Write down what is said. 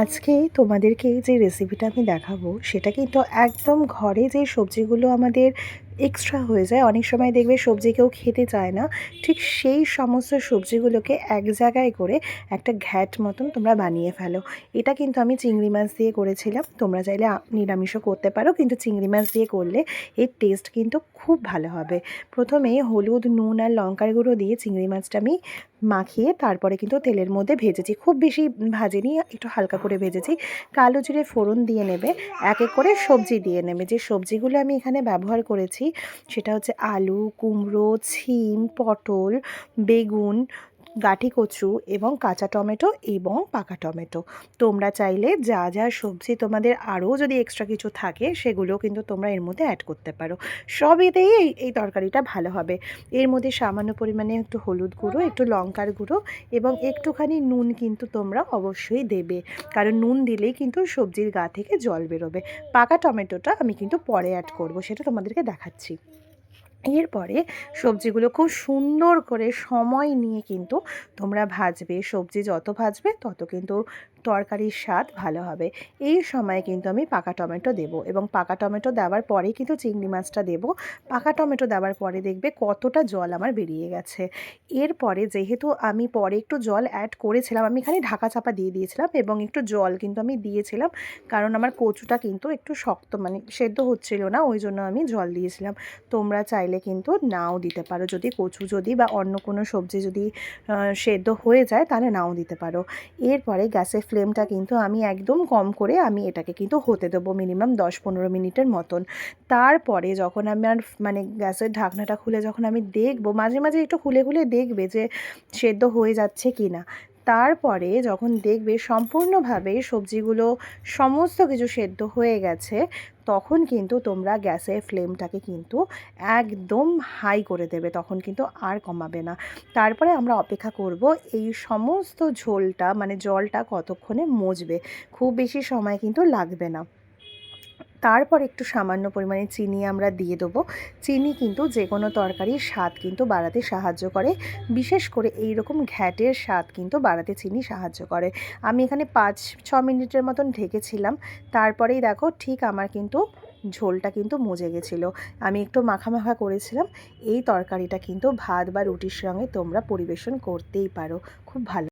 আজকে তোমাদেরকে যে রেসিপিটা আমি দেখাবো সেটা কিন্তু একদম ঘরে যে সবজিগুলো আমাদের এক্সট্রা হয়ে যায়, অনেক সময় দেখবে সবজি কেউ খেতে চায় না, ঠিক সেই সমস্ত সবজিগুলোকে এক জায়গায় করে একটা ঘ্যাট মতন তোমরা বানিয়ে ফেলো। এটা কিন্তু আমি চিংড়ি মাছ দিয়ে করেছিলাম, তোমরা চাইলে নিরামিষও করতে পারো, কিন্তু চিংড়ি মাছ দিয়ে করলে এর টেস্ট কিন্তু খুব ভালো হবে। প্রথমে হলুদ, নুন আর লঙ্কার গুঁড়ো দিয়ে চিংড়ি মাছটা আমি মাখিয়ে তারপরে কিন্তু তেলের মধ্যে ভেজেছি, খুব বেশি ভাজিনি, একটু হালকা করে ভেজেছি। কালো জিরে ফোড়ন দিয়ে নেবে, এক এক করে সবজি দিয়ে নেবে। যে সবজিগুলো আমি এখানে ব্যবহার করেছি সেটা হচ্ছে আলু, কুমড়ো, ছিম, পটল, বেগুন, গাঁটি কচু এবং কাঁচা টমেটো এবং পাকা টমেটো। তোমরা চাইলে যা যা সবজি তোমাদের আরও যদি এক্সট্রা কিছু থাকে সেগুলো কিন্তু তোমরা এর মধ্যে অ্যাড করতে পারো। সবেতেই এই তরকারিটা ভালো হবে। এর মধ্যে সামান্য পরিমাণে একটু হলুদ গুঁড়ো, একটু লঙ্কার গুঁড়ো এবং একটুখানি নুন কিন্তু তোমরা অবশ্যই দেবে, কারণ নুন দিলেই কিন্তু সবজির গা থেকে জল বেরোবে। পাকা টমেটোটা আমি কিন্তু পরে অ্যাড করব, সেটা তোমাদেরকে দেখাচ্ছি। এরপরে সবজিগুলো খুব সুন্দর করে সময় নিয়ে কিন্তু তোমরা ভাজবে। সবজি যত ভাজবে তত কিন্তু তরকারির স্বাদ ভালো হবে। এই সময় কিন্তু আমি পাকা টমেটো দেবো এবং পাকা টমেটো দেওয়ার পরেই কিন্তু চিংড়ি মাছটা দেবো। পাকা টমেটো দেওয়ার পরে দেখবে কতটা জল আমার বেরিয়ে গেছে। এরপরে যেহেতু আমি পরে একটু জল অ্যাড করেছিলাম, আমি এখানে ঢাকা চাপা দিয়ে দিয়েছিলাম এবং একটু জল কিন্তু আমি দিয়েছিলাম, কারণ আমার কচুটা কিন্তু একটু শক্ত, মানে সেদ্ধ হচ্ছিল না, ওই জন্য আমি জল দিয়েছিলাম। তোমরা চাইলে কিন্তু নাও দিতে পারো, যদি কচু যদি বা অন্য কোনো সবজি যদি সেদ্ধ হয়ে যায় তাহলে নাও দিতে পারো। এরপরে গ্যাসের ফ্লেমটা কিন্তু আমি একদম কম করে আমি এটাকে কিন্তু হতে দেবো মিনিমাম 10-15 মিনিটের মতন। তারপরে যখন আমার মানে গ্যাসের ঢাকনাটা খুলে যখন আমি দেখবো, মাঝে মাঝে একটু খুলে খুলে দেখবে যে সেদ্ধ হয়ে যাচ্ছে কি না। তারপরে যখন দেখবে সম্পূর্ণভাবে সবজিগুলো সমস্ত কিছু সেদ্ধ হয়ে গেছে, তখন কিন্তু তোমরা গ্যাসের ফ্লেমটাকে কিন্তু একদম হাই করে দেবে, তখন কিন্তু আর কমাবে না। তারপরে আমরা অপেক্ষা করব এই সমস্ত ঝোলটা, মানে জলটা কতক্ষণে মজবে। খুব বেশি সময় কিন্তু লাগবে না। তারপর একটু সামান্য পরিমাণে চিনি আমরা দিয়ে দেবো। চিনি কিন্তু যে কোনো তরকারির স্বাদ কিন্তু বাড়াতে সাহায্য করে, বিশেষ করে এই রকম ঘ্যাটের স্বাদ কিন্তু বাড়াতে চিনি সাহায্য করে। আমি এখানে 5-6 মিনিটের মতন ঢেকেছিলাম, তারপরেই দেখো ঠিক আমার কিন্তু ঝোলটা কিন্তু মজে গেছিলো। আমি একটু মাখা মাখা করেছিলাম। এই তরকারিটা কিন্তু ভাত বা রুটির সঙ্গে তোমরা পরিবেশন করতেই পারো, খুব ভালো।